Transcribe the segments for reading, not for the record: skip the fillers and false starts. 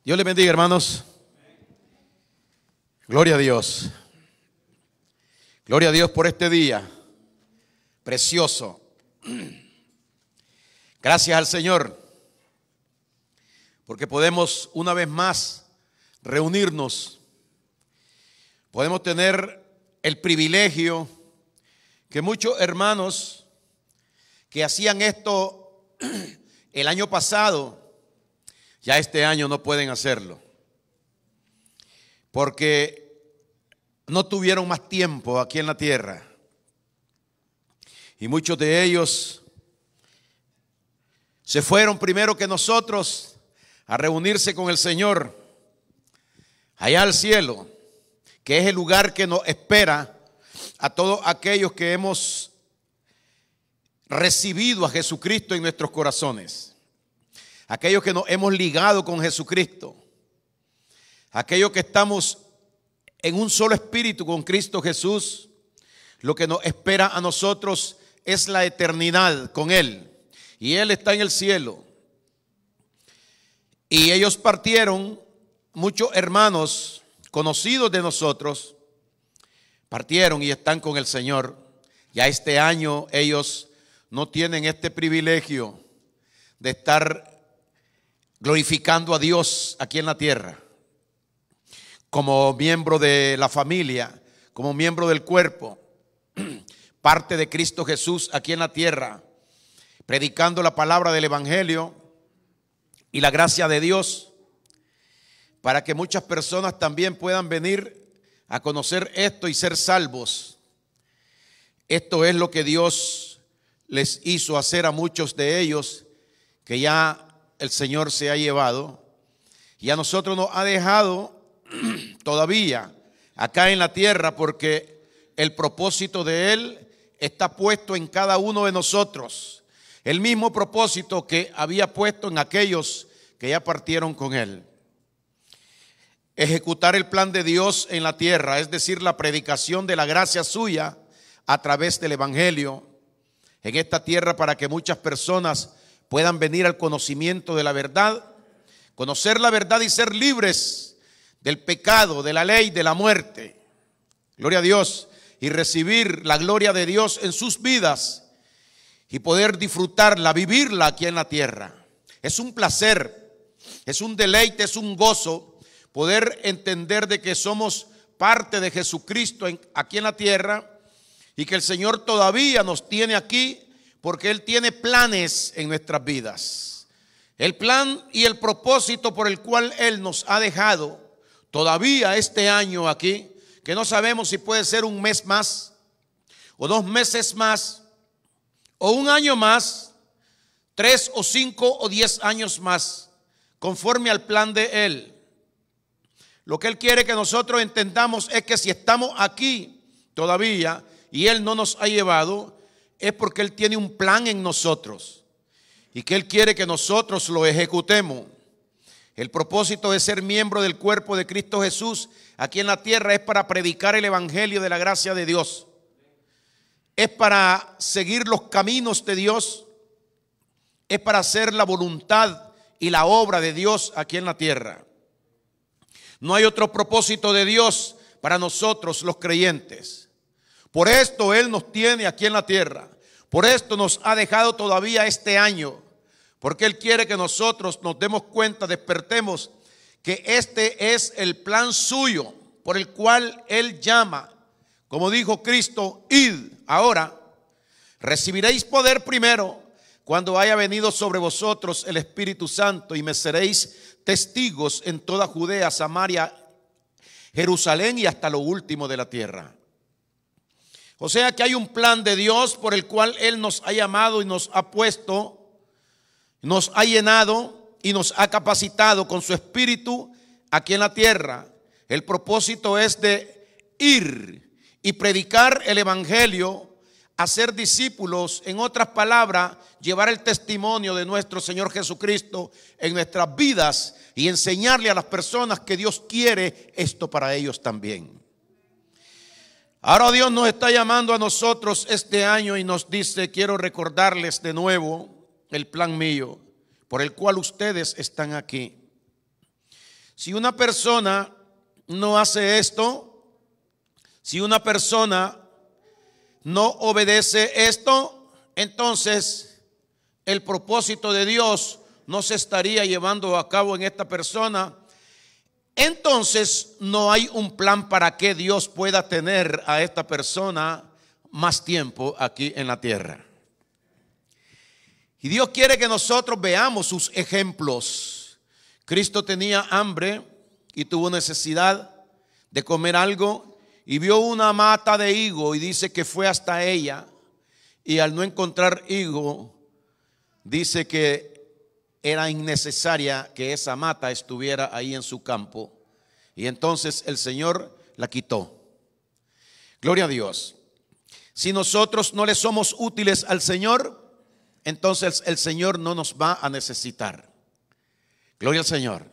Dios les bendiga, hermanos. Gloria a Dios. Gloria a Dios por este día precioso. Gracias al Señor porque podemos una vez más reunirnos. Podemos tener el privilegio que muchos hermanos que hacían esto el año pasado, ya este año no pueden hacerlo, porque no tuvieron más tiempo aquí en la tierra. Y muchos de ellos se fueron primero que nosotros a reunirse con el Señor allá al cielo, que es el lugar que nos espera a todos aquellos que hemos recibido a Jesucristo en nuestros corazones. Aquellos que nos hemos ligado con Jesucristo, aquellos que estamos en un solo espíritu con Cristo Jesús, lo que nos espera a nosotros es la eternidad con Él. Y Él está en el cielo. Y ellos partieron, muchos hermanos conocidos de nosotros, partieron y están con el Señor. Ya este año ellos no tienen este privilegio de estar glorificando a Dios aquí en la tierra, como miembro de la familia, como miembro del cuerpo, parte de Cristo Jesús aquí en la tierra, predicando la palabra del Evangelio y la gracia de Dios, para que muchas personas también puedan venir a conocer esto y ser salvos. Esto es lo que Dios les hizo hacer a muchos de ellos, que ya el Señor se ha llevado, y a nosotros nos ha dejado todavía acá en la tierra, porque el propósito de Él está puesto en cada uno de nosotros, el mismo propósito que había puesto en aquellos que ya partieron con Él. Ejecutar el plan de Dios en la tierra, es decir, la predicación de la gracia suya a través del Evangelio en esta tierra, para que muchas personas puedan venir al conocimiento de la verdad, conocer la verdad y ser libres del pecado, de la ley, de la muerte. Gloria a Dios. Y recibir la gloria de Dios en sus vidas y poder disfrutarla, vivirla aquí en la tierra. Es un placer, es un deleite, es un gozo poder entender de que somos parte de Jesucristo aquí en la tierra, y que el Señor todavía nos tiene aquí porque Él tiene planes en nuestras vidas. El plan y el propósito por el cual Él nos ha dejado todavía este año aquí, que no sabemos si puede ser un mes más, o 2 meses más, o un año más, 3 o 5 o 10 años más, conforme al plan de Él. Lo que Él quiere que nosotros entendamos es que si estamos aquí todavía y Él no nos ha llevado, es porque Él tiene un plan en nosotros y que Él quiere que nosotros lo ejecutemos. El propósito de ser miembro del cuerpo de Cristo Jesús aquí en la tierra es para predicar el Evangelio de la gracia de Dios. Es para seguir los caminos de Dios. Es para hacer la voluntad y la obra de Dios aquí en la tierra. No hay otro propósito de Dios para nosotros los creyentes. Por esto Él nos tiene aquí en la tierra. Por esto nos ha dejado todavía este año. Porque Él quiere que nosotros nos demos cuenta, despertemos, que este es el plan suyo, por el cual Él llama, como dijo Cristo, id. Ahora recibiréis poder primero cuando haya venido sobre vosotros el Espíritu Santo, y me seréis testigos en toda Judea, Samaria, Jerusalén y hasta lo último de la tierra. O sea que hay un plan de Dios por el cual Él nos ha llamado y nos ha puesto, nos ha llenado y nos ha capacitado con su Espíritu aquí en la tierra. El propósito es de ir y predicar el Evangelio, hacer discípulos, en otras palabras, llevar el testimonio de nuestro Señor Jesucristo en nuestras vidas y enseñarle a las personas que Dios quiere esto para ellos también. Ahora Dios nos está llamando a nosotros este año y nos dice: quiero recordarles de nuevo el plan mío por el cual ustedes están aquí. Si una persona no hace esto, si una persona no obedece esto, entonces el propósito de Dios no se estaría llevando a cabo en esta persona. Entonces no hay un plan para que Dios pueda tener a esta persona más tiempo aquí en la tierra. Y Dios quiere que nosotros veamos sus ejemplos. Cristo tenía hambre y tuvo necesidad de comer algo y vio una mata de higo y dice que fue hasta ella, y al no encontrar higo dice que era innecesaria que esa mata estuviera ahí en su campo, y entonces el Señor la quitó. Gloria a Dios. Si nosotros no le somos útiles al Señor, entonces el Señor no nos va a necesitar. Gloria al Señor.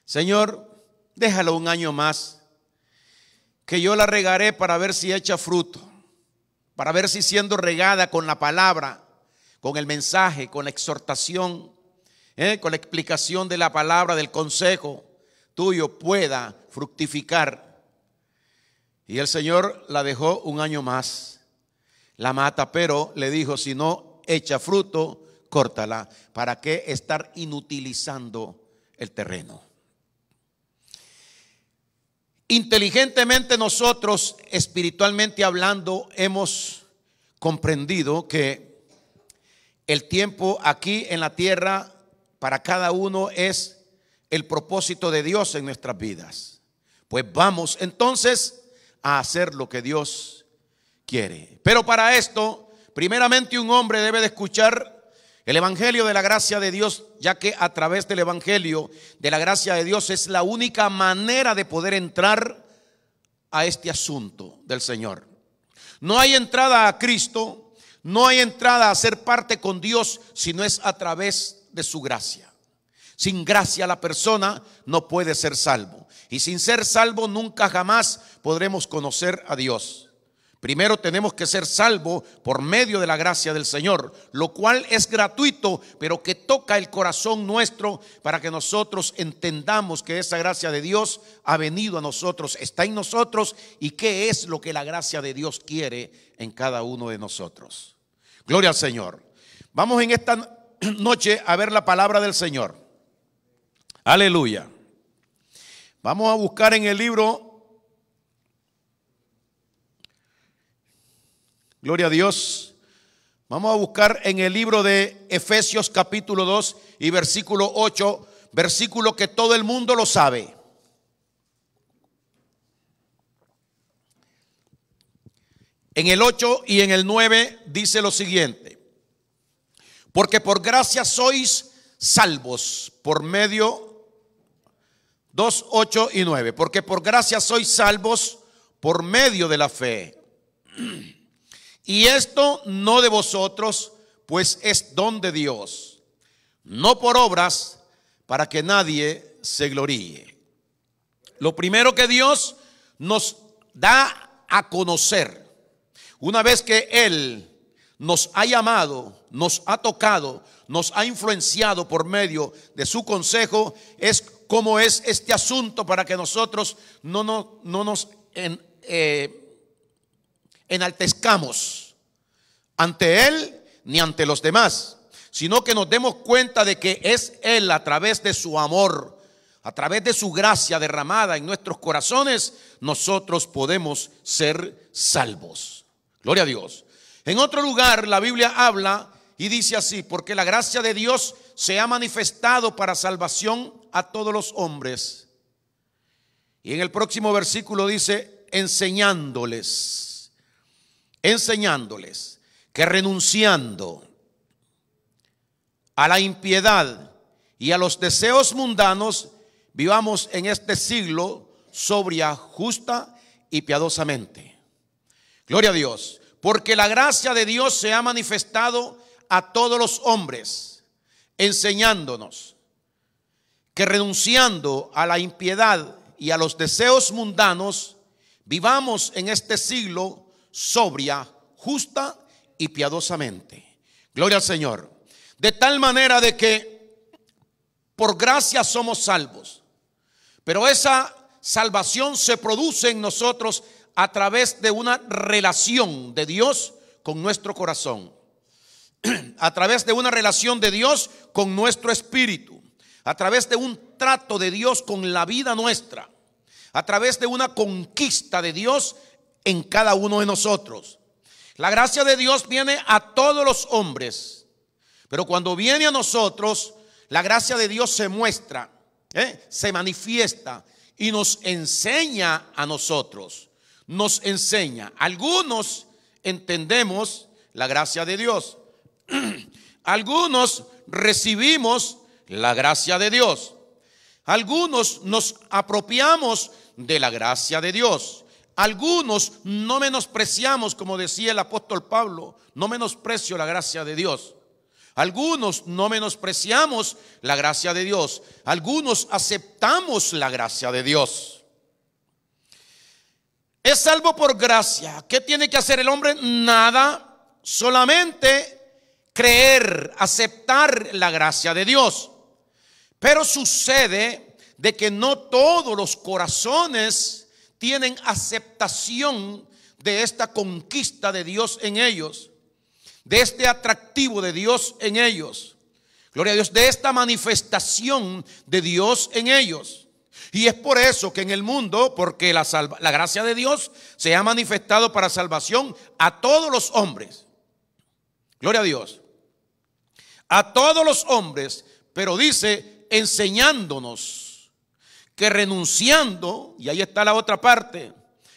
Señor, déjalo un año más, que yo la regaré para ver si echa fruto, para ver si siendo regada con la palabra, con el mensaje, con la exhortación, con la explicación de la palabra, del consejo tuyo, pueda fructificar. Y el Señor la dejó un año más, la mata, pero le dijo: si no echa fruto, córtala. ¿Para qué estar inutilizando el terreno? Inteligentemente nosotros, espiritualmente hablando, hemos comprendido que el tiempo aquí en la tierra para cada uno es el propósito de Dios en nuestras vidas. Pues vamos entonces a hacer lo que Dios quiere. Pero para esto, primeramente un hombre debe de escuchar el evangelio de la gracia de Dios, ya que a través del evangelio de la gracia de Dios es la única manera de poder entrar a este asunto del Señor. No hay entrada a Cristo, no hay entrada a ser parte con Dios si no es a través de su gracia. Sin gracia la persona no puede ser salvo, y sin ser salvo nunca jamás podremos conocer a Dios. Primero tenemos que ser salvos por medio de la gracia del Señor, lo cual es gratuito, pero que toca el corazón nuestro para que nosotros entendamos que esa gracia de Dios ha venido a nosotros, está en nosotros, y qué es lo que la gracia de Dios quiere en cada uno de nosotros. Gloria al Señor. Vamos en esta noche a ver la palabra del Señor. Aleluya. Vamos a buscar en el libro, gloria a Dios, vamos a buscar en el libro de Efesios capítulo 2 y versículo 8, versículo que todo el mundo lo sabe. En el 8 y en el 9 dice lo siguiente: porque por gracia sois salvos por medio, 2, 8 y 9, porque por gracia sois salvos por medio de la fe. Y esto no de vosotros, pues es don de Dios, no por obras, para que nadie se gloríe. Lo primero que Dios nos da a conocer, una vez que Él nos ha llamado, nos ha tocado, nos ha influenciado por medio de su consejo, es cómo es este asunto, para que nosotros no nos enaltezcamos ante Él ni ante los demás, sino que nos demos cuenta de que es Él, a través de su amor, a través de su gracia derramada en nuestros corazones, nosotros podemos ser salvos. Gloria a Dios. En otro lugar la Biblia habla y dice así: porque la gracia de Dios se ha manifestado para salvación a todos los hombres. Y en el próximo versículo dice: enseñándoles que renunciando a la impiedad y a los deseos mundanos, vivamos en este siglo sobria, justa y piadosamente. Gloria a Dios. Porque la gracia de Dios se ha manifestado a todos los hombres, enseñándonos que renunciando a la impiedad y a los deseos mundanos, vivamos en este siglo sobria, justa y piadosamente. Gloria al Señor. De tal manera de que Por gracia somos salvos. Pero esa salvación se produce en nosotros a través de una relación de Dios con nuestro corazón. A través de una relación de Dios con nuestro espíritu. A través de un trato de Dios con la vida nuestra. A través de una conquista de Dios en cada uno de nosotros. La gracia de Dios viene a todos los hombres. Pero cuando viene a nosotros, la gracia de Dios se muestra, se manifiesta y nos enseña a nosotros. Nos enseña. Algunos entendemos la gracia de Dios. Algunos recibimos la gracia de Dios. Algunos nos apropiamos de la gracia de Dios. Algunos no menospreciamos, como decía el apóstol Pablo, no menosprecio la gracia de Dios. Algunos no menospreciamos la gracia de Dios. Algunos aceptamos la gracia de Dios. Es salvo por gracia. ¿Qué tiene que hacer el hombre? Nada, solamente creer, aceptar la gracia de Dios. Pero sucede de que no todos los corazones tienen aceptación de esta conquista de Dios en ellos, de este atractivo de Dios en ellos. Gloria a Dios, de esta manifestación de Dios en ellos. Y es por eso que en el mundo, porque la gracia de Dios se ha manifestado para salvación a todos los hombres. Gloria a Dios. A todos los hombres, pero dice enseñándonos que renunciando, y ahí está la otra parte,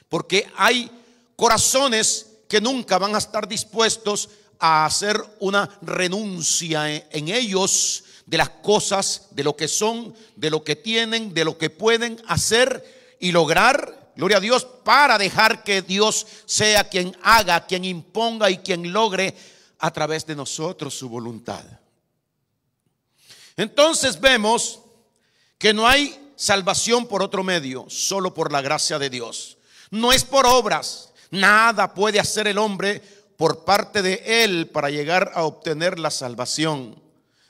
porque hay corazones que nunca van a estar dispuestos a hacer una renuncia en ellos de las cosas, de lo que son, de lo que tienen, de lo que pueden hacer y lograr, gloria a Dios, para dejar que Dios sea quien haga, quien imponga y quien logre a través de nosotros su voluntad. Entonces vemos que no hay salvación por otro medio, solo por la gracia de Dios. No es por obras. Nada puede hacer el hombre por parte de él para llegar a obtener la salvación,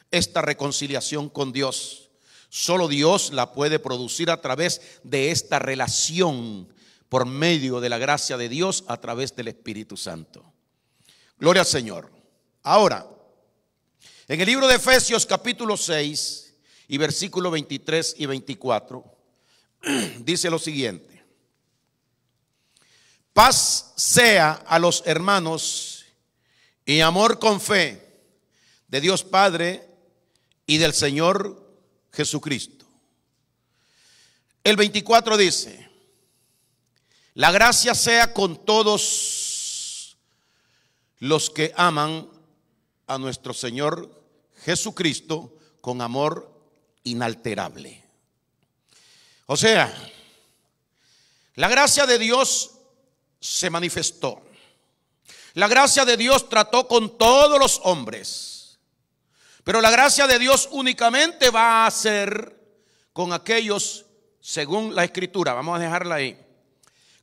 esta reconciliación con Dios. Solo Dios la puede producir a través de esta relación por medio de la gracia de Dios a través del Espíritu Santo. Gloria al Señor. Ahora, en el libro de Efesios capítulo 6 y versículos 23 y 24 dice lo siguiente: paz sea a los hermanos y amor con fe de Dios Padre y del Señor Jesucristo. El 24 dice: la gracia sea con todos los que aman a nuestro Señor Jesucristo con amor inalterable. O sea, la gracia de Dios se manifestó. La gracia de Dios trató con todos los hombres. Pero la gracia de Dios únicamente va a ser con aquellos, según la Escritura, vamos a dejarla ahí,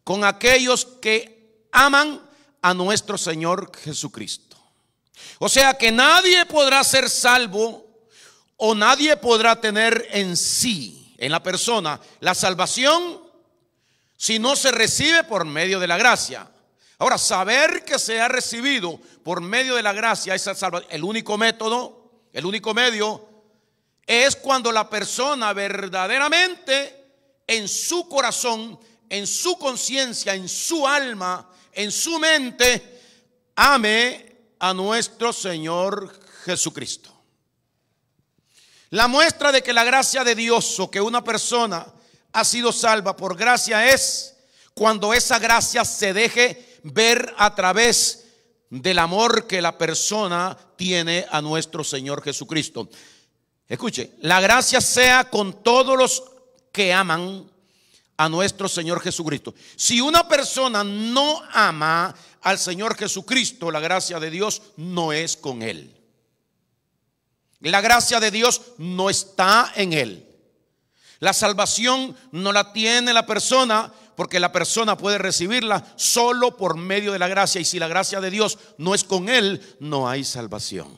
con aquellos que aman a nuestro Señor Jesucristo. O sea que nadie podrá ser salvo o nadie podrá tener en sí, en la persona, la salvación si no se recibe por medio de la gracia. Ahora, saber que se ha recibido por medio de la gracia esa salvación, el único método, el único medio es cuando la persona verdaderamente en su corazón, en su conciencia, en su alma, en su mente, ame a nuestro Señor Jesucristo. La muestra de que la gracia de Dios o que una persona ha sido salva por gracia es cuando esa gracia se deje ver a través del amor que la persona tiene a nuestro Señor Jesucristo. Escuche, la gracia sea con todos los que aman a nuestro Señor Jesucristo. Si una persona no ama al Señor Jesucristo, la gracia de Dios no es con él. La gracia de Dios no está en él. La salvación no la tiene la persona, porque la persona puede recibirla solo por medio de la gracia. Y si la gracia de Dios no es con él, no hay salvación.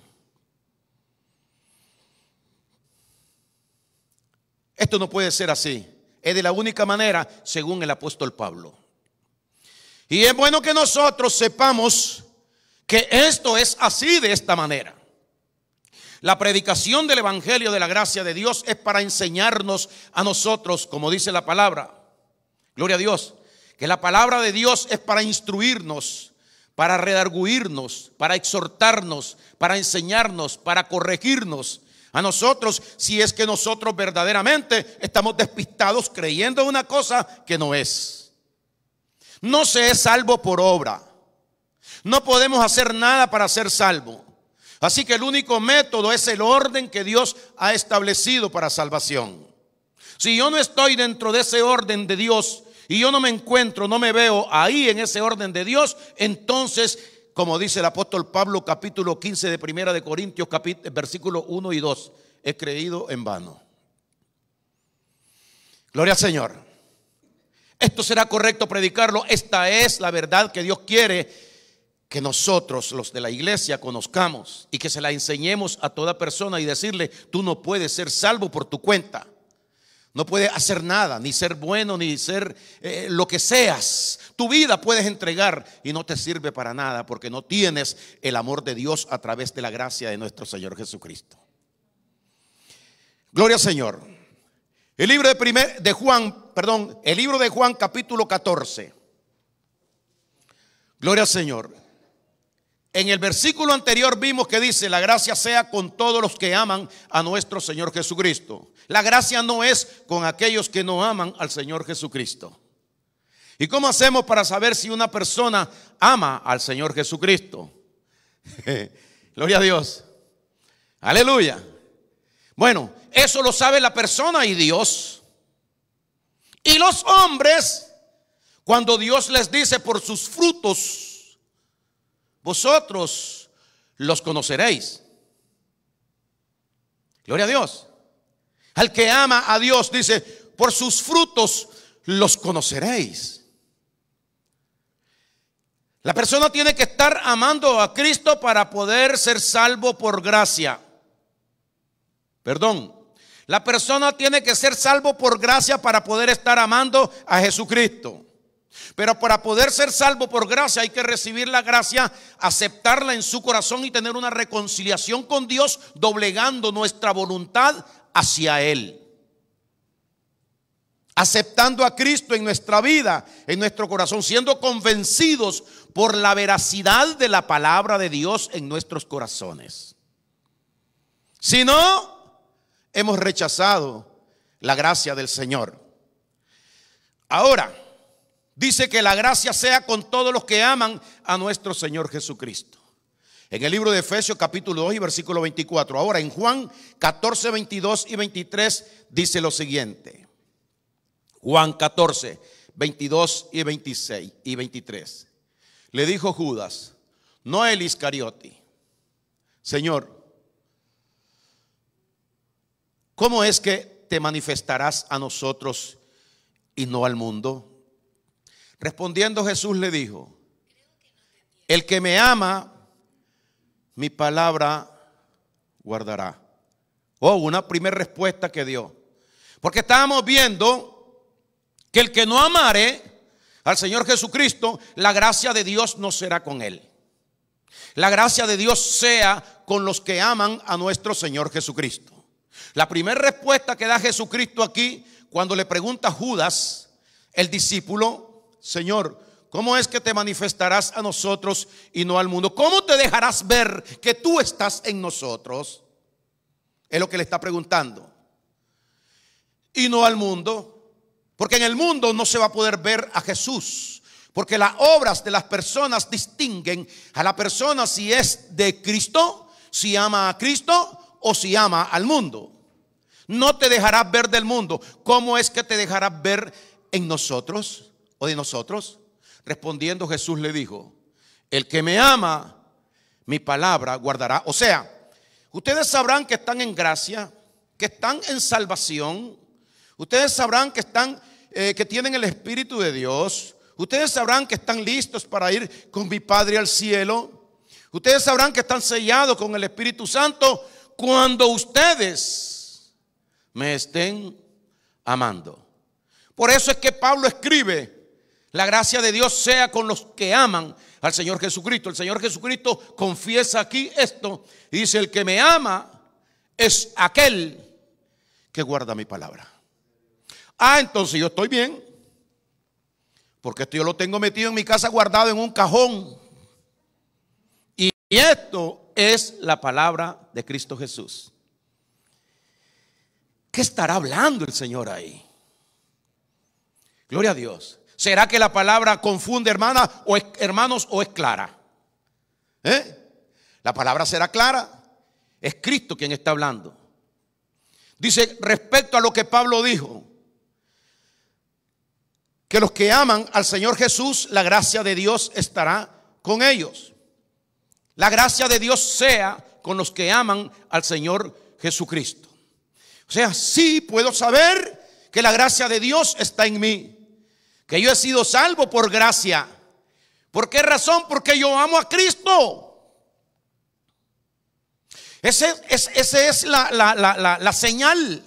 Esto no puede ser así. Es de la única manera según el apóstol Pablo. Y es bueno que nosotros sepamos que esto es así, de esta manera. La predicación del evangelio de la gracia de Dios es para enseñarnos a nosotros, como dice la palabra. Gloria a Dios. Que la palabra de Dios es para instruirnos, para redarguirnos, para exhortarnos, para enseñarnos, para corregirnos a nosotros, si es que nosotros verdaderamente estamos despistados creyendo una cosa que no es. No se es salvo por obra. No podemos hacer nada para ser salvo. Así que el único método es el orden que Dios ha establecido para salvación. Si yo no estoy dentro de ese orden de Dios y yo no me encuentro, no me veo ahí en ese orden de Dios, entonces, como dice el apóstol Pablo, capítulo 15 de Primera de Corintios, versículos 1 y 2, he creído en vano. Gloria al Señor. Esto será correcto predicarlo. Esta es la verdad que Dios quiere que nosotros, los de la iglesia, conozcamos y que se la enseñemos a toda persona y decirle: tú no puedes ser salvo por tu cuenta. No puedes hacer nada, ni ser bueno, ni ser lo que seas. Tu vida puedes entregar y no te sirve para nada porque no tienes el amor de Dios a través de la gracia de nuestro Señor Jesucristo. Gloria al Señor. El libro de Juan capítulo 14. Gloria al Señor. En el versículo anterior vimos que dice: la gracia sea con todos los que aman a nuestro Señor Jesucristo. La gracia no es con aquellos que no aman al Señor Jesucristo. ¿Y cómo hacemos para saber si una persona ama al Señor Jesucristo? Gloria a Dios. Aleluya. Bueno, eso lo sabe la persona y Dios. Y los hombres, cuando Dios les dice: por sus frutos vosotros los conoceréis. Gloria a Dios. Al que ama a Dios, dice: por sus frutos los conoceréis. La persona tiene que estar amando a Cristo para poder ser salvo por gracia. Perdón. La persona tiene que ser salvo por gracia para poder estar amando a Jesucristo. Pero para poder ser salvo por gracia hay que recibir la gracia, aceptarla en su corazón y tener una reconciliación con Dios, doblegando nuestra voluntad hacia Él. Aceptando a Cristo en nuestra vida, en nuestro corazón, siendo convencidos por la veracidad de la palabra de Dios en nuestros corazones. Si no, hemos rechazado la gracia del Señor. Ahora, dice que la gracia sea con todos los que aman a nuestro Señor Jesucristo. En el libro de Efesios capítulo 2 y versículo 24. Ahora en Juan 14, 22 y 23 dice lo siguiente. Juan 14, 22 y 26 y 23. Le dijo Judas, no el Iscariote: Señor, ¿cómo es que te manifestarás a nosotros y no al mundo? Respondiendo Jesús le dijo: el que me ama, mi palabra guardará. Una primera respuesta que dio. Porque estábamos viendo que el que no amare al Señor Jesucristo, la gracia de Dios no será con él. La gracia de Dios sea con los que aman a nuestro Señor Jesucristo. La primera respuesta que da Jesucristo aquí, cuando le pregunta a Judas, el discípulo: Señor, ¿cómo es que te manifestarás a nosotros y no al mundo? ¿Cómo te dejarás ver que tú estás en nosotros? Es lo que le está preguntando. Y no al mundo. Porque en el mundo no se va a poder ver a Jesús. Porque las obras de las personas distinguen a la persona si es de Cristo, si ama a Cristo o si ama al mundo. No te dejarás ver del mundo. ¿Cómo es que te dejarás ver en nosotros o de nosotros? Respondiendo Jesús le dijo: el que me ama, mi palabra guardará. O sea, ustedes sabrán que están en gracia, que están en salvación. Ustedes sabrán que están, que tienen el Espíritu de Dios. Ustedes sabrán que están listos para ir con mi Padre al cielo. Ustedes sabrán que están sellados con el Espíritu Santo cuando ustedes me estén amando. Por eso es que Pablo escribe: la gracia de Dios sea con los que aman al Señor Jesucristo. El Señor Jesucristo confiesa aquí esto y dice: el que me ama es aquel que guarda mi palabra. Entonces yo estoy bien, porque esto yo lo tengo metido en mi casa, guardado en un cajón. Y esto es la palabra de Cristo Jesús. ¿Qué estará hablando el Señor ahí? Gloria a Dios. ¿Será que la palabra confunde, hermanos, o es clara? La palabra será clara. Es Cristo quien está hablando. Dice respecto a lo que Pablo dijo, que los que aman al Señor Jesús, la gracia de Dios estará con ellos. La gracia de Dios sea con los que aman al Señor Jesucristo. O sea, sí puedo saber que la gracia de Dios está en mí, que yo he sido salvo por gracia. ¿Por qué razón? Porque yo amo a Cristo. Esa es la señal.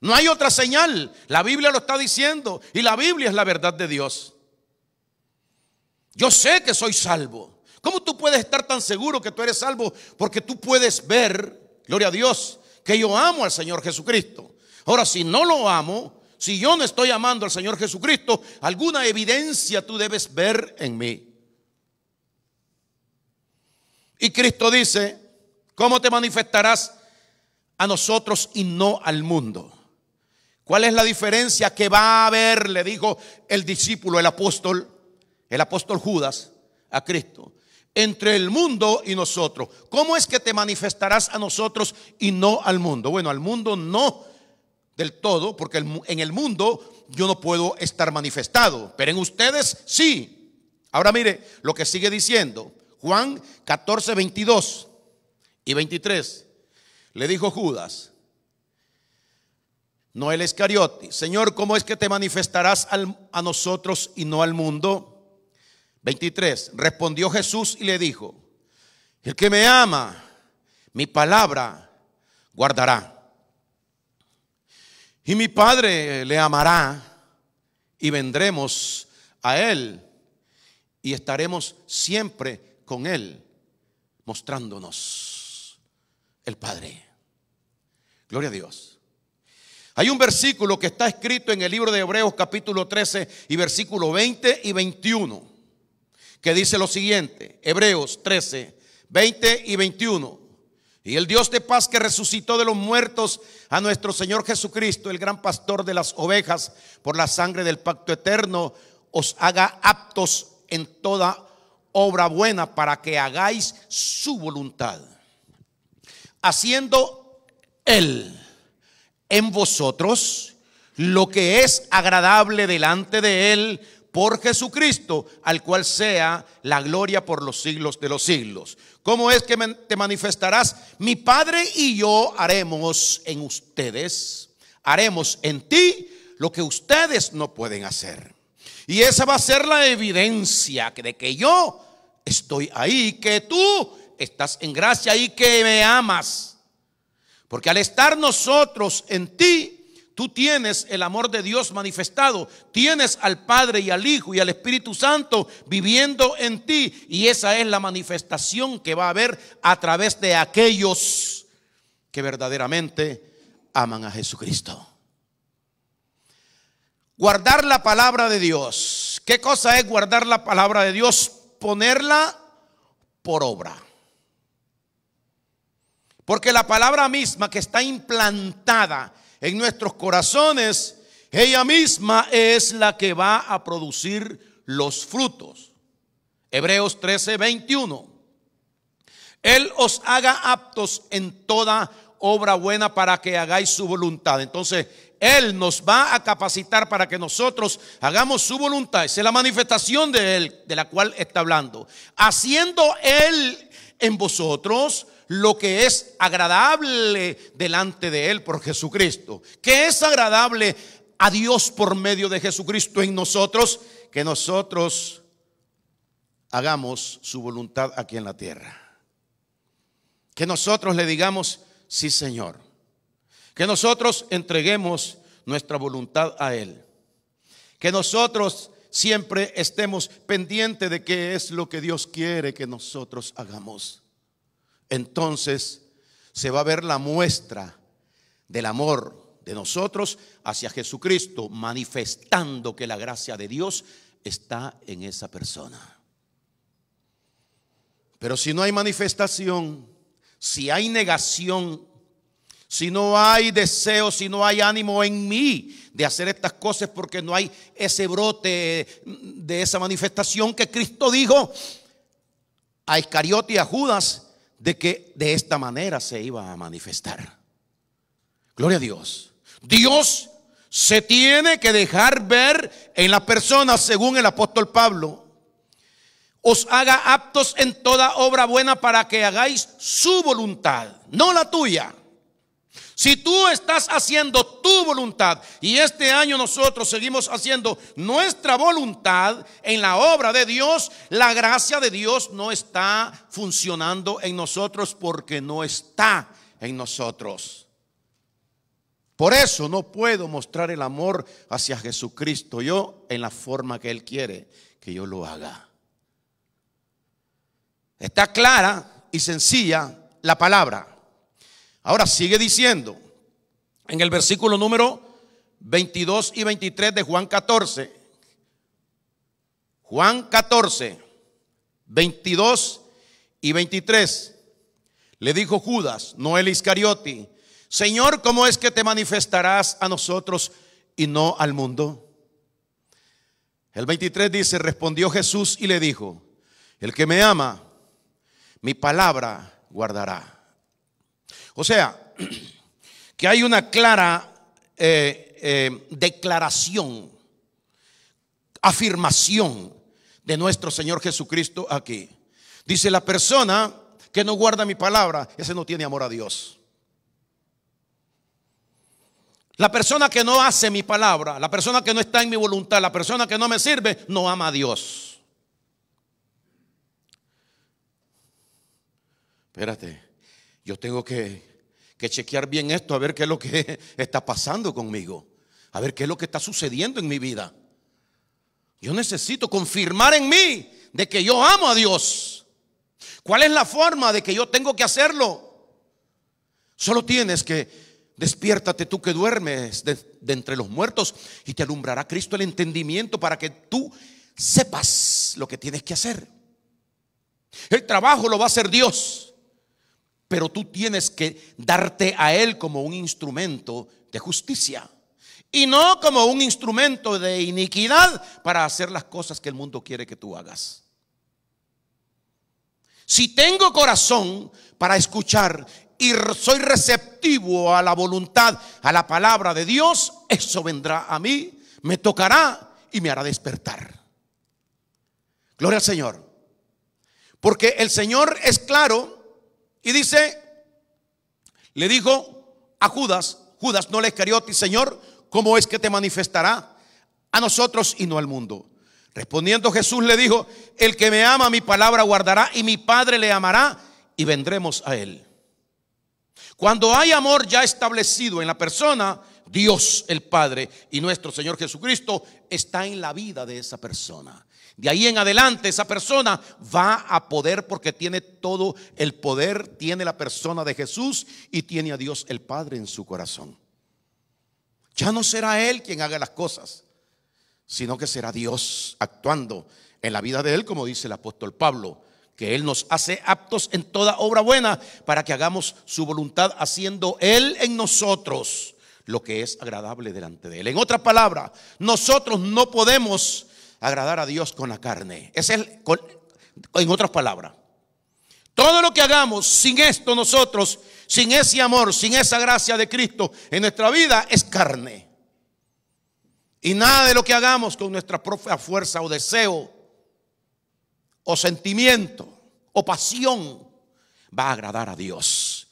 No hay otra señal. La Biblia lo está diciendo y la Biblia es la verdad de Dios. Yo sé que soy salvo. ¿Cómo tú puedes estar tan seguro que tú eres salvo? Porque tú puedes ver, gloria a Dios, que yo amo al Señor Jesucristo. Ahora, si no lo amo, si yo no estoy amando al Señor Jesucristo, alguna evidencia tú debes ver en mí. Y Cristo dice: ¿cómo te manifestarás a nosotros y no al mundo? ¿Cuál es la diferencia que va a haber? Le dijo el discípulo, el apóstol Judas a Cristo, entre el mundo y nosotros. ¿Cómo es que te manifestarás a nosotros y no al mundo? Bueno, al mundo no del todo, porque en el mundo yo no puedo estar manifestado, pero en ustedes sí. Ahora mire lo que sigue diciendo. Juan 14, 22 y 23. Le dijo Judas, no el Iscariote: Señor, ¿cómo es que te manifestarás a nosotros y no al mundo? 23. Respondió Jesús y le dijo: el que me ama, mi palabra guardará. Y mi Padre le amará, y vendremos a él y estaremos siempre con él, mostrándonos el Padre. Gloria a Dios. Hay un versículo que está escrito en el libro de Hebreos capítulo 13 y versículo 20 y 21, que dice lo siguiente. Hebreos 13, 20 y 21. Y el Dios de paz, que resucitó de los muertos a nuestro Señor Jesucristo, el gran pastor de las ovejas, por la sangre del pacto eterno, os haga aptos en toda obra buena, para que hagáis su voluntad, haciendo Él en vosotros lo que es agradable delante de Él, por Jesucristo, al cual sea la gloria por los siglos de los siglos. ¿Cómo es que te manifestarás? Mi Padre y yo haremos en ustedes, haremos en ti lo que ustedes no pueden hacer. Y esa va a ser la evidencia de que yo estoy ahí, que tú estás en gracia y que me amas. Porque al estar nosotros en ti, tú tienes el amor de Dios manifestado. Tienes al Padre y al Hijo y al Espíritu Santo viviendo en ti. Y esa es la manifestación que va a haber a través de aquellos que verdaderamente aman a Jesucristo. Guardar la palabra de Dios. ¿Qué cosa es guardar la palabra de Dios? Ponerla por obra. Porque la palabra misma que está implantada en nuestros corazones, ella misma es la que va a producir los frutos. Hebreos 13, 21. Él os haga aptos en toda obra buena, para que hagáis su voluntad. Entonces Él nos va a capacitar para que nosotros hagamos su voluntad. Esa es la manifestación de Él, de la cual está hablando. Haciendo Él en vosotros lo que es agradable delante de Él por Jesucristo. ¿Qué es agradable a Dios por medio de Jesucristo en nosotros? Que nosotros hagamos su voluntad aquí en la tierra. Que nosotros le digamos: sí, Señor. Que nosotros entreguemos nuestra voluntad a Él. Que nosotros siempre estemos pendientes de qué es lo que Dios quiere que nosotros hagamos. Entonces se va a ver la muestra del amor de nosotros hacia Jesucristo, manifestando que la gracia de Dios está en esa persona. Pero si no hay manifestación, si hay negación, si no hay deseo, si no hay ánimo en mí de hacer estas cosas, porque no hay ese brote de esa manifestación que Cristo dijo a Iscariote y a Judas, de que de esta manera se iba a manifestar. Gloria a Dios. Dios se tiene que dejar ver en la persona, según el apóstol Pablo. Os haga aptos en toda obra buena para que hagáis su voluntad, no la tuya. Si tú estás haciendo tu voluntad y este año nosotros seguimos haciendo nuestra voluntad en la obra de Dios, la gracia de Dios no está funcionando en nosotros porque no está en nosotros. Por eso no puedo mostrar el amor hacia Jesucristo yo en la forma que Él quiere que yo lo haga. Está clara y sencilla la palabra. Ahora sigue diciendo en el versículo número 22 y 23 de Juan 14. Juan 14, 22 y 23. Le dijo Judas, no el Iscariote: Señor, ¿cómo es que te manifestarás a nosotros y no al mundo? El 23 dice, respondió Jesús y le dijo: el que me ama, mi palabra guardará. O sea, que hay una clara declaración, afirmación de nuestro Señor Jesucristo aquí. Dice, la persona que no guarda mi palabra, ese no tiene amor a Dios. La persona que no hace mi palabra, la persona que no está en mi voluntad, la persona que no me sirve, no ama a Dios. Espérate, yo tengo que chequear bien esto, a ver qué es lo que está pasando conmigo, a ver qué es lo que está sucediendo en mi vida. Yo necesito confirmar en mí de que yo amo a Dios. ¿Cuál es la forma de que yo tengo que hacerlo? Solo tienes que despiértate tú que duermes de entre los muertos y te alumbrará Cristo el entendimiento para que tú sepas lo que tienes que hacer. El trabajo lo va a hacer Dios, pero tú tienes que darte a Él como un instrumento de justicia y no como un instrumento de iniquidad para hacer las cosas que el mundo quiere que tú hagas. Si tengo corazón para escuchar y soy receptivo a la voluntad, a la palabra de Dios, eso vendrá a mí, me tocará y me hará despertar. Gloria al Señor. Porque el Señor es claro y dice, le dijo a Judas, Judas no le Iscariote, Señor, ¿cómo es que te manifestará a nosotros y no al mundo? Respondiendo Jesús le dijo, el que me ama mi palabra guardará y mi Padre le amará y vendremos a él. Cuando hay amor ya establecido en la persona, Dios el Padre y nuestro Señor Jesucristo está en la vida de esa persona. De ahí en adelante esa persona va a poder, porque tiene todo el poder, tiene la persona de Jesús y tiene a Dios el Padre en su corazón. Ya no será él quien haga las cosas, sino que será Dios actuando en la vida de él, como dice el apóstol Pablo, que él nos hace aptos en toda obra buena para que hagamos su voluntad, haciendo él en nosotros lo que es agradable delante de él. En otras palabras, nosotros no podemos agradar a Dios con la carne. En otras palabras, todo lo que hagamos sin esto nosotros, sin ese amor, sin esa gracia de Cristo en nuestra vida, es carne. Y nada de lo que hagamos con nuestra propia fuerza o deseo o sentimiento o pasión va a agradar a Dios.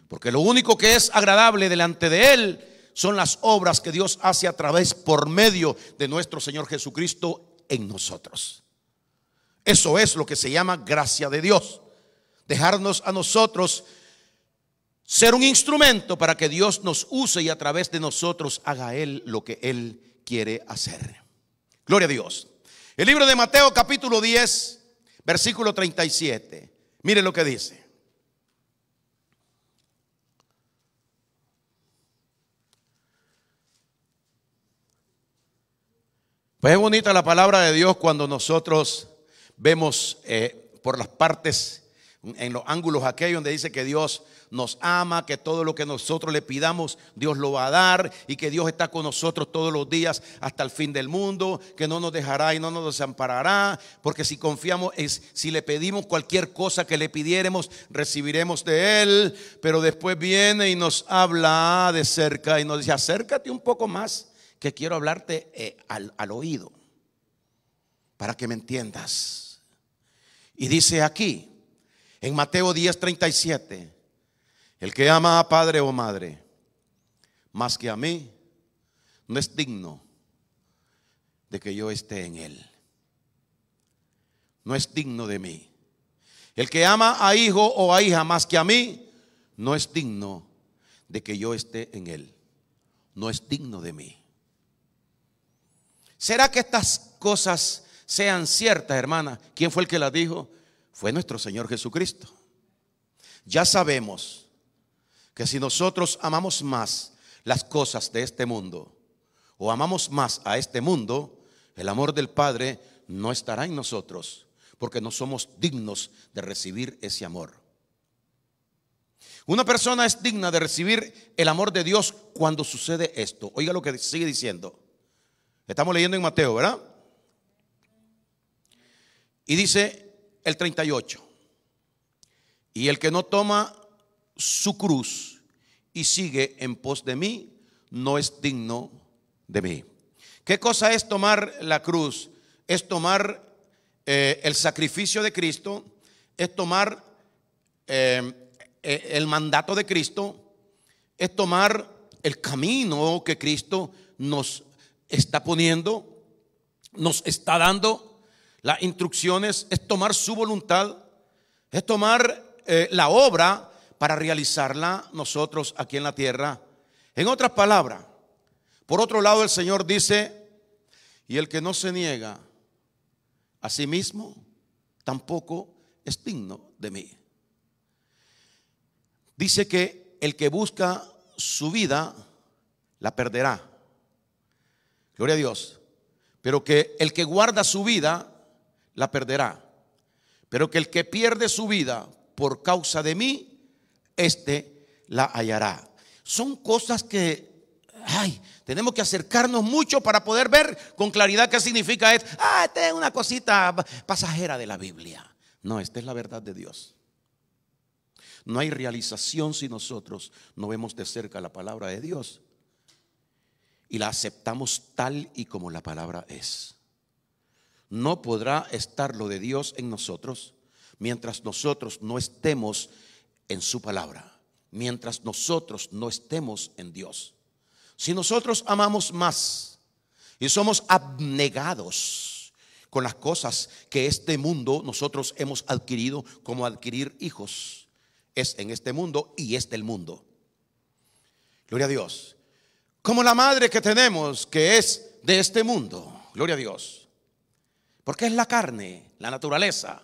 Porque lo único que es agradable delante de él son las obras que Dios hace a través, por medio de nuestro Señor Jesucristo en nosotros. Eso es lo que se llama gracia de Dios. Dejarnos a nosotros ser un instrumento para que Dios nos use y a través de nosotros haga Él lo que Él quiere hacer. Gloria a Dios. El libro de Mateo capítulo 10, versículo 37. Mire lo que dice. Pues es bonita la palabra de Dios cuando nosotros vemos por las partes, en los ángulos aquellos donde dice que Dios nos ama, que todo lo que nosotros le pidamos Dios lo va a dar, y que Dios está con nosotros todos los días hasta el fin del mundo, que no nos dejará y no nos desamparará, porque si confiamos, si le pedimos cualquier cosa que le pidiéramos, recibiremos de Él. Pero después viene y nos habla de cerca y nos dice: acércate un poco más, que quiero hablarte al oído para que me entiendas. Y dice aquí en Mateo 10:37: el que ama a padre o madre más que a mí no es digno de que yo esté en él. No es digno de mí. El que ama a hijo o a hija más que a mí no es digno de que yo esté en él. No es digno de mí. ¿Será que estas cosas sean ciertas, hermana? ¿Quién fue el que las dijo? Fue nuestro Señor Jesucristo. Ya sabemos que si nosotros amamos más las cosas de este mundo, o amamos más a este mundo, el amor del Padre no estará en nosotros, porque no somos dignos de recibir ese amor. Una persona es digna de recibir el amor de Dios cuando sucede esto. Oiga lo que sigue diciendo. Estamos leyendo en Mateo, ¿verdad? Y dice el 38: y el que no toma su cruz y sigue en pos de mí, no es digno de mí. ¿Qué cosa es tomar la cruz? Es tomar el sacrificio de Cristo, es tomar el mandato de Cristo, es tomar el camino que Cristo nos está poniendo, nos está dando las instrucciones, es tomar su voluntad, es tomar la obra para realizarla nosotros aquí en la tierra. En otras palabras, por otro lado, el Señor dice: y el que no se niega a sí mismo tampoco es digno de mí. Dice que el que busca su vida la perderá. Gloria a Dios. Pero que el que guarda su vida la perderá. Pero que el que pierde su vida por causa de mí, éste la hallará. Son cosas que tenemos que acercarnos mucho para poder ver con claridad qué significa esto. Esta es una cosita pasajera de la Biblia. No, esta es la verdad de Dios. No hay realización si nosotros no vemos de cerca la palabra de Dios y la aceptamos tal y como la palabra es. No podrá estar lo de Dios en nosotros mientras nosotros no estemos en su palabra, mientras nosotros no estemos en Dios. Si nosotros amamos más y somos abnegados con las cosas que este mundo nosotros hemos adquirido, como adquirir hijos, es en este mundo y es del mundo. Gloria a Dios. Como la madre que tenemos, que es de este mundo. Gloria a Dios. Porque es la carne, la naturaleza.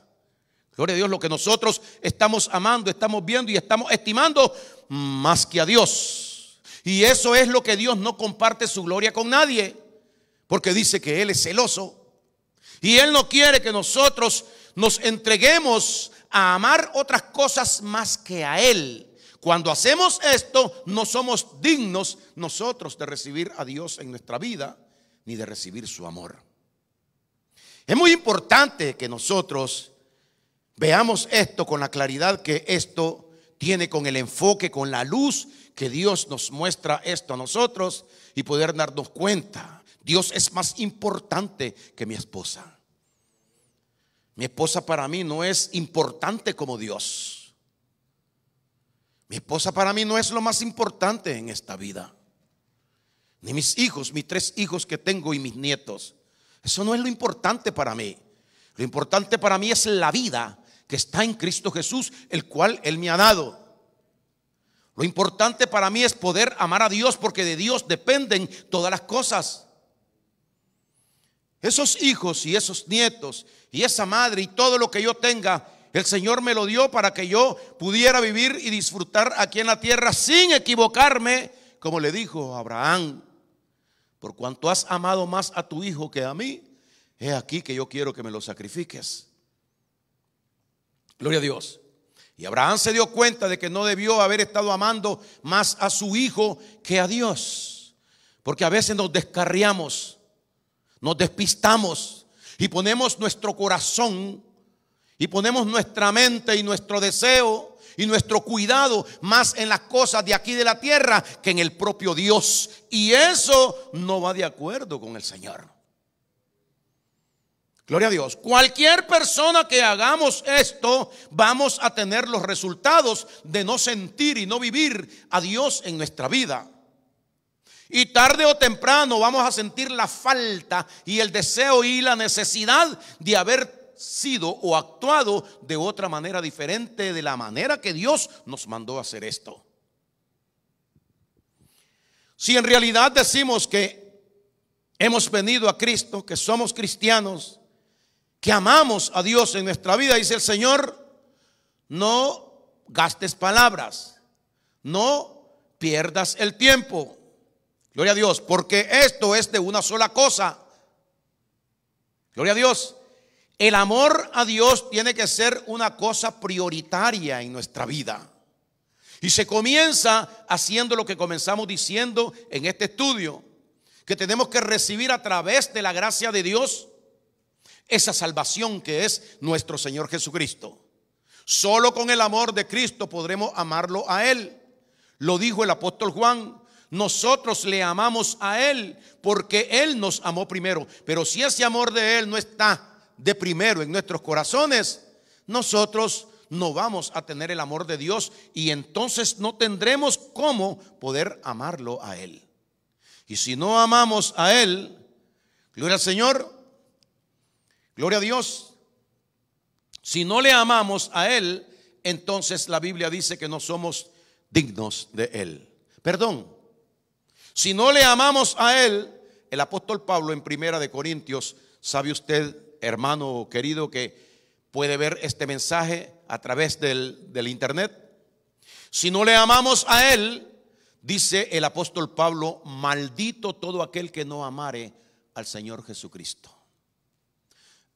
Gloria a Dios, lo que nosotros estamos amando, estamos viendo y estamos estimando más que a Dios. Y eso es lo que Dios no comparte su gloria con nadie, porque dice que Él es celoso. Y Él no quiere que nosotros nos entreguemos a amar otras cosas más que a Él. Cuando hacemos esto, no somos dignos nosotros de recibir a Dios en nuestra vida, ni de recibir su amor. Es muy importante que nosotros veamos esto con la claridad que esto tiene, con el enfoque, con la luz que Dios nos muestra esto a nosotros, y poder darnos cuenta. Dios es más importante que mi esposa. Mi esposa para mí no es importante como Dios. Mi esposa para mí no es lo más importante en esta vida. Ni mis hijos, mis 3 hijos que tengo y mis nietos. Eso no es lo importante para mí. Lo importante para mí es la vida que está en Cristo Jesús, el cual Él me ha dado. Lo importante para mí es poder amar a Dios, porque de Dios dependen todas las cosas. Esos hijos y esos nietos y esa madre y todo lo que yo tenga, el Señor me lo dio para que yo pudiera vivir y disfrutar aquí en la tierra sin equivocarme, como le dijo a Abraham: por cuanto has amado más a tu hijo que a mí, he aquí que yo quiero que me lo sacrifiques. Gloria a Dios. Y Abraham se dio cuenta de que no debió haber estado amando más a su hijo que a Dios, porque a veces nos descarriamos, nos despistamos y ponemos nuestro corazón y ponemos nuestra mente y nuestro deseo y nuestro cuidado más en las cosas de aquí de la tierra que en el propio Dios, y eso no va de acuerdo con el Señor. Gloria a Dios. Cualquier persona que hagamos esto, vamos a tener los resultados de no sentir y no vivir a Dios en nuestra vida. Y tarde o temprano vamos a sentir la falta y el deseo y la necesidad de haber sido o actuado de otra manera diferente de la manera que Dios nos mandó a hacer esto. Si en realidad decimos que hemos venido a Cristo, que somos cristianos, que amamos a Dios en nuestra vida, dice el Señor: no gastes palabras, no pierdas el tiempo. Gloria a Dios, porque esto es de una sola cosa. Gloria a Dios. El amor a Dios tiene que ser una cosa prioritaria en nuestra vida. Y se comienza haciendo lo que comenzamos diciendo en este estudio, que tenemos que recibir a través de la gracia de Dios esa salvación que es nuestro Señor Jesucristo. Solo con el amor de Cristo podremos amarlo a Él. Lo dijo el apóstol Juan: nosotros le amamos a Él porque Él nos amó primero. Pero si ese amor de Él no está de primero en nuestros corazones, nosotros no vamos a tener el amor de Dios, y entonces no tendremos cómo poder amarlo a Él. Y si no amamos a Él, gloria al Señor, gloria a Dios, si no le amamos a Él, entonces la Biblia dice que no somos dignos de Él. Perdón, si no le amamos a Él, el apóstol Pablo en Primera de Corintios, sabe usted, hermano querido, que puede ver este mensaje a través del internet. Si no le amamos a Él, dice el apóstol Pablo: maldito todo aquel que no amare al Señor Jesucristo.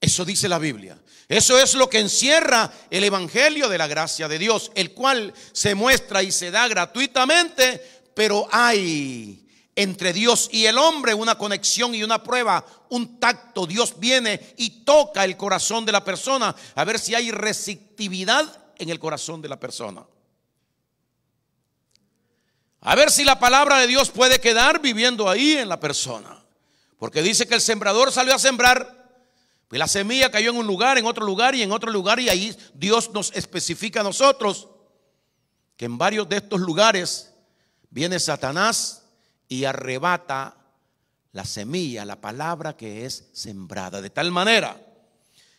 Eso dice la Biblia. Eso es lo que encierra el evangelio de la gracia de Dios, el cual se muestra y se da gratuitamente, pero hay entre Dios y el hombre una conexión y una prueba, un tacto. Dios viene y toca el corazón de la persona a ver si hay receptividad en el corazón de la persona, a ver si la palabra de Dios puede quedar viviendo ahí en la persona. Porque dice que el sembrador salió a sembrar, pues la semilla cayó en un lugar, en otro lugar y en otro lugar, y ahí Dios nos especifica a nosotros que en varios de estos lugares viene Satanás y arrebata la semilla, la palabra que es sembrada, de tal manera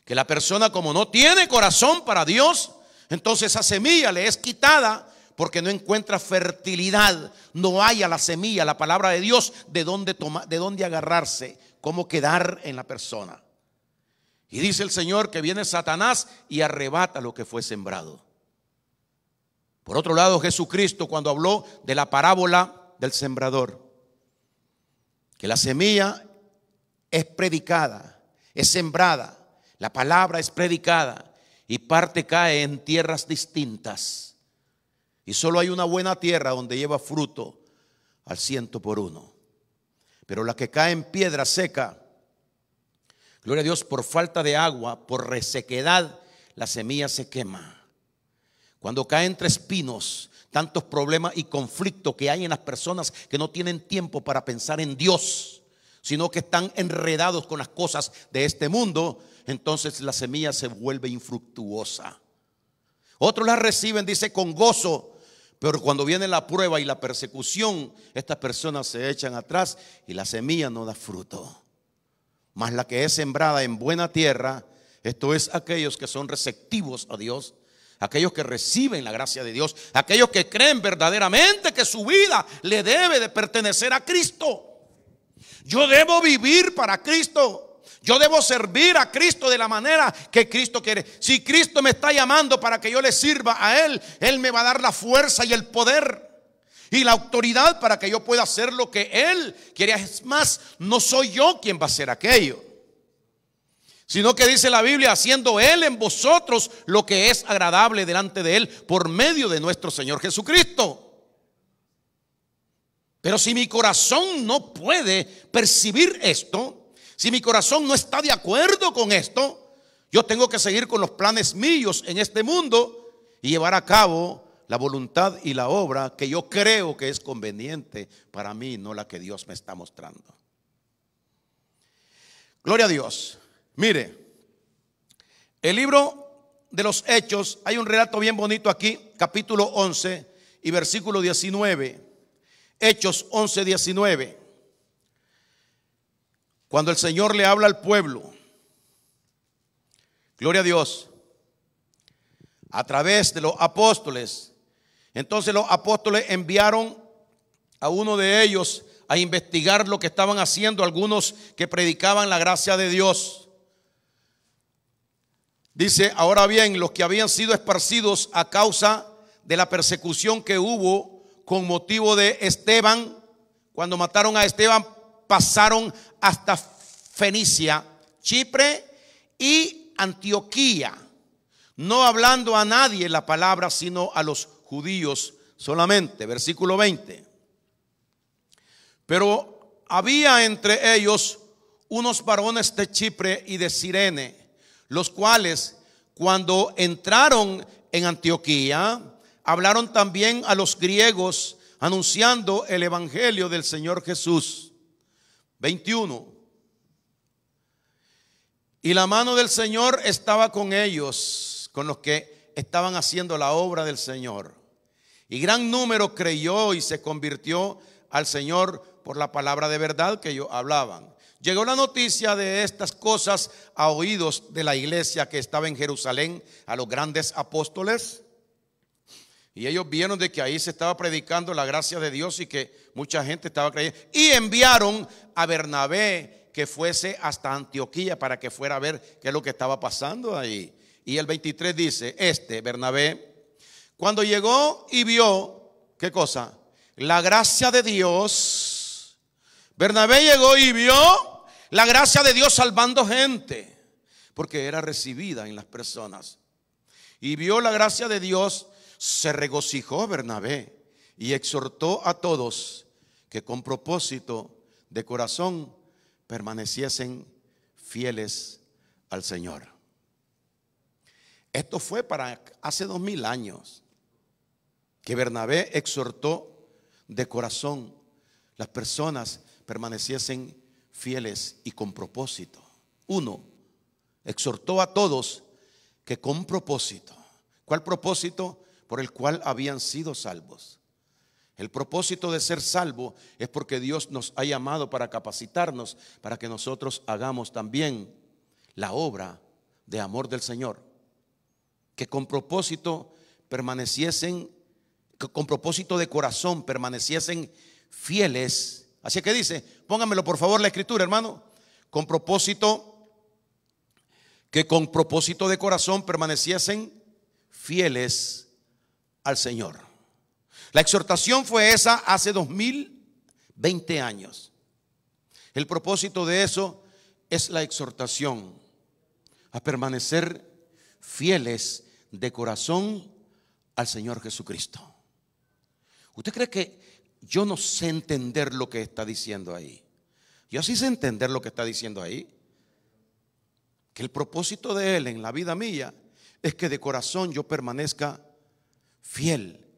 que la persona, como no tiene corazón para Dios, entonces esa semilla le es quitada, porque no encuentra fertilidad, no haya la semilla, la palabra de Dios, de dónde tomar, de dónde agarrarse, cómo quedar en la persona. Y dice el Señor que viene Satanás y arrebata lo que fue sembrado. Por otro lado, Jesucristo, cuando habló de la parábola del sembrador, que la semilla es predicada, es sembrada, la palabra es predicada, y parte cae en tierras distintas, y solo hay una buena tierra donde lleva fruto al 100%. Pero la que cae en piedra seca, gloria a Dios, por falta de agua, por resequedad, la semilla se quema. Cuando cae entre espinos, tantos problemas y conflictos que hay en las personas que no tienen tiempo para pensar en Dios, sino que están enredados con las cosas de este mundo, entonces la semilla se vuelve infructuosa. Otros la reciben, dice, con gozo, pero cuando viene la prueba y la persecución, estas personas se echan atrás y la semilla no da fruto. Mas la que es sembrada en buena tierra, esto es aquellos que son receptivos a Dios, aquellos que reciben la gracia de Dios, aquellos que creen verdaderamente que su vida le debe de pertenecer a Cristo. Yo debo vivir para Cristo. Yo debo servir a Cristo de la manera que Cristo quiere. Si Cristo me está llamando para que yo le sirva a Él, Él me va a dar la fuerza y el poder y la autoridad para que yo pueda hacer lo que Él quiere. Es más, no soy yo quien va a hacer aquello, sino que dice la Biblia, haciendo Él en vosotros lo que es agradable delante de Él por medio de nuestro Señor Jesucristo. Pero si mi corazón no puede percibir esto, si mi corazón no está de acuerdo con esto, yo tengo que seguir con los planes míos en este mundo y llevar a cabo la voluntad y la obra que yo creo que es conveniente para mí, no la que Dios me está mostrando. Gloria a Dios. Mire, el libro de los Hechos, hay un relato bien bonito aquí, capítulo 11 y versículo 19. Hechos 11, 19. Cuando el Señor le habla al pueblo, gloria a Dios, a través de los apóstoles. Entonces los apóstoles enviaron a uno de ellos a investigar lo que estaban haciendo algunos que predicaban la gracia de Dios. Dice, ahora bien, los que habían sido esparcidos a causa de la persecución que hubo con motivo de Esteban, cuando mataron a Esteban, pasaron hasta Fenicia, Chipre y Antioquía, no hablando a nadie la palabra, sino a los judíos solamente. Versículo 20. Pero había entre ellos unos varones de Chipre y de Cirene, los cuales, cuando entraron en Antioquía, hablaron también a los griegos, anunciando el evangelio del Señor Jesús. 21. Y la mano del Señor estaba con ellos, con los que estaban haciendo la obra del Señor. Y gran número creyó y se convirtió al Señor por la palabra de verdad que ellos hablaban. Llegó la noticia de estas cosas a oídos de la iglesia que estaba en Jerusalén, a los grandes apóstoles. Y ellos vieron de que ahí se estaba predicando la gracia de Dios y que mucha gente estaba creyendo. Y enviaron a Bernabé que fuese hasta Antioquía para que fuera a ver qué es lo que estaba pasando ahí. Y el 23 dice, Bernabé, cuando llegó y vio, ¿qué cosa? La gracia de Dios. Bernabé llegó y vio la gracia de Dios salvando gente, porque era recibida en las personas. Y vio la gracia de Dios. Se regocijó Bernabé y exhortó a todos que con propósito de corazón permaneciesen fieles al Señor. Esto fue para hace 2000 años que Bernabé exhortó de corazón las personas permaneciesen fieles y con propósito. Uno, exhortó a todos que con propósito. ¿Cuál propósito? Por el cual habían sido salvos. El propósito de ser salvo es porque Dios nos ha llamado para capacitarnos, para que nosotros hagamos también la obra de amor del Señor. Que con propósito permaneciesen, que con propósito de corazón permaneciesen fieles. Así que dice, póngamelo por favor la escritura, hermano. Con propósito, que con propósito de corazón permaneciesen fieles al Señor. La exhortación fue esa hace 2020 años. El propósito de eso es la exhortación a permanecer fieles de corazón al Señor Jesucristo. ¿Usted cree que yo no sé entender lo que está diciendo ahí? Yo sí sé entender lo que está diciendo ahí. Que el propósito de Él en la vida mía es que de corazón yo permanezca fiel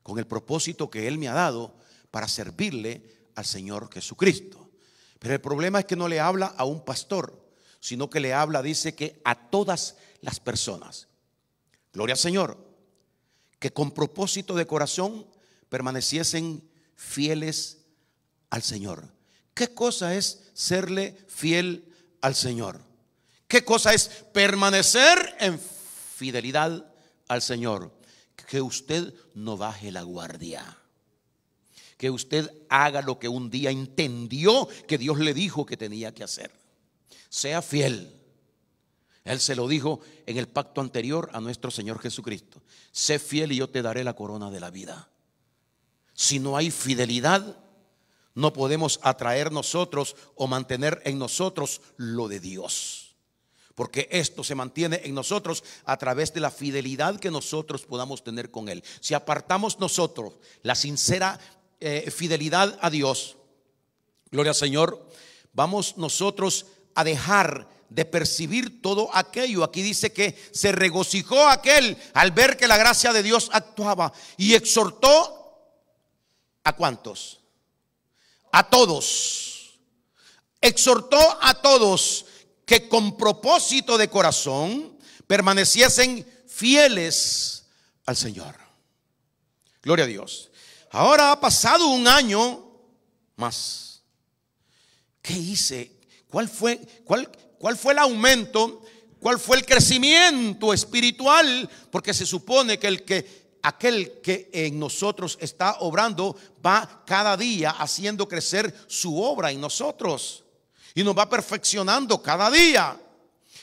con el propósito que Él me ha dado para servirle al Señor Jesucristo. Pero el problema es que no le habla a un pastor, sino que le habla, dice que a todas las personas. Gloria al Señor. Que con propósito de corazón permaneciesen fieles al Señor. ¿Qué cosa es serle fiel al Señor? ¿Qué cosa es permanecer en fidelidad al Señor, que usted no baje la guardia, que usted haga lo que un día entendió que Dios le dijo que tenía que hacer. Sea fiel. Él se lo dijo en el pacto anterior a nuestro Señor Jesucristo: sé fiel y yo te daré la corona de la vida. Si no hay fidelidad, no podemos atraer nosotros o mantener en nosotros lo de Dios, porque esto se mantiene en nosotros a través de la fidelidad que nosotros podamos tener con Él. Si apartamos nosotros la sincera fidelidad a Dios, gloria al Señor, vamos nosotros a dejar de percibir todo aquello. Aquí dice que se regocijó aquel al ver que la gracia de Dios actuaba y exhortó ¿a cuántos? A todos. Exhortó a todos que con propósito de corazón permaneciesen fieles al Señor. Gloria a Dios. Ahora ha pasado un año más. ¿Qué hice? ¿Cuál fue el aumento? ¿Cuál fue el crecimiento espiritual? Porque se supone que aquel que en nosotros está obrando va cada día haciendo crecer su obra en nosotros y nos va perfeccionando cada día.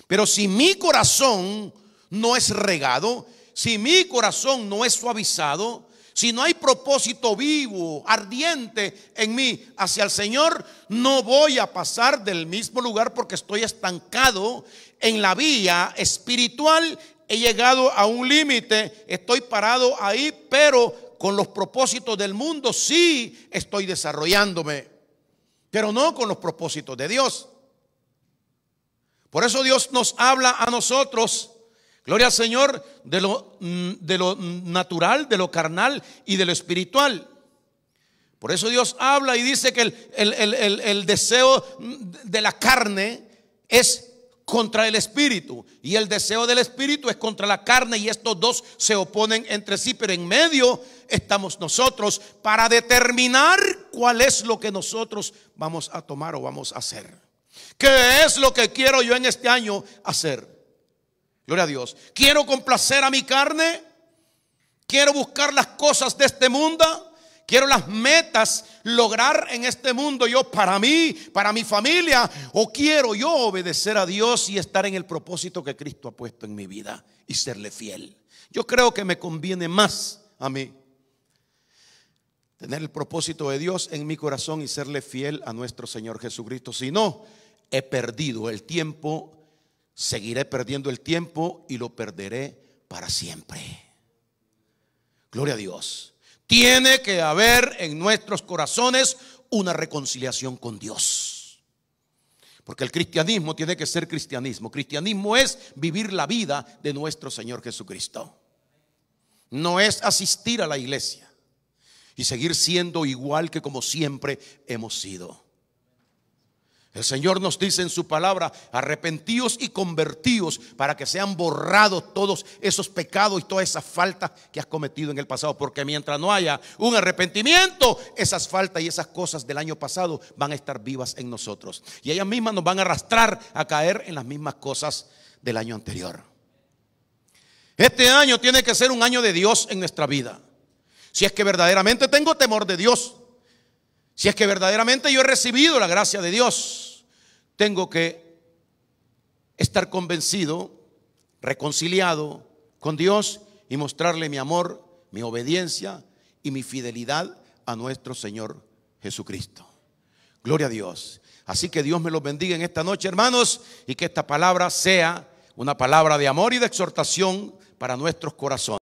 Pero si mi corazón no es regado, si mi corazón no es suavizado, si no hay propósito vivo, ardiente en mí hacia el Señor, no voy a pasar del mismo lugar, porque estoy estancado en la vía espiritual. He llegado a un límite, estoy parado ahí, pero con los propósitos del mundo sí estoy desarrollándome, pero no con los propósitos de Dios. Por eso Dios nos habla a nosotros, gloria al Señor, de lo natural, de lo carnal y de lo espiritual. Por eso Dios habla y dice que el deseo de la carne es contra el espíritu, y el deseo del espíritu es contra la carne, y estos dos se oponen entre sí. Pero en medio estamos nosotros para determinar cuál es lo que nosotros vamos a tomar o vamos a hacer. ¿Qué es lo que quiero yo en este año hacer? Gloria a Dios. ¿Quiero complacer a mi carne? ¿Quiero buscar las cosas de este mundo? ¿Quiero las metas lograr en este mundo yo para mí, para mi familia? ¿O quiero yo obedecer a Dios y estar en el propósito que Cristo ha puesto en mi vida y serle fiel? Yo creo que me conviene más a mí tener el propósito de Dios en mi corazón y serle fiel a nuestro Señor Jesucristo. Si no, he perdido el tiempo, seguiré perdiendo el tiempo y lo perderé para siempre. Gloria a Dios. Tiene que haber en nuestros corazones una reconciliación con Dios, porque el cristianismo tiene que ser cristianismo. Cristianismo es vivir la vida de nuestro Señor Jesucristo. No es asistir a la iglesia y seguir siendo igual que como siempre hemos sido. El Señor nos dice en su palabra: arrepentíos y convertíos, para que sean borrados todos esos pecados y todas esas faltas que has cometido en el pasado. Porque mientras no haya un arrepentimiento, esas faltas y esas cosas del año pasado van a estar vivas en nosotros, y ellas mismas nos van a arrastrar a caer en las mismas cosas del año anterior. Este año tiene que ser un año de Dios en nuestra vida. Si es que verdaderamente tengo temor de Dios, si es que verdaderamente yo he recibido la gracia de Dios, tengo que estar convencido, reconciliado con Dios y mostrarle mi amor, mi obediencia y mi fidelidad a nuestro Señor Jesucristo. Gloria a Dios. Así que Dios me los bendiga en esta noche, hermanos, y que esta palabra sea una palabra de amor y de exhortación para nuestros corazones.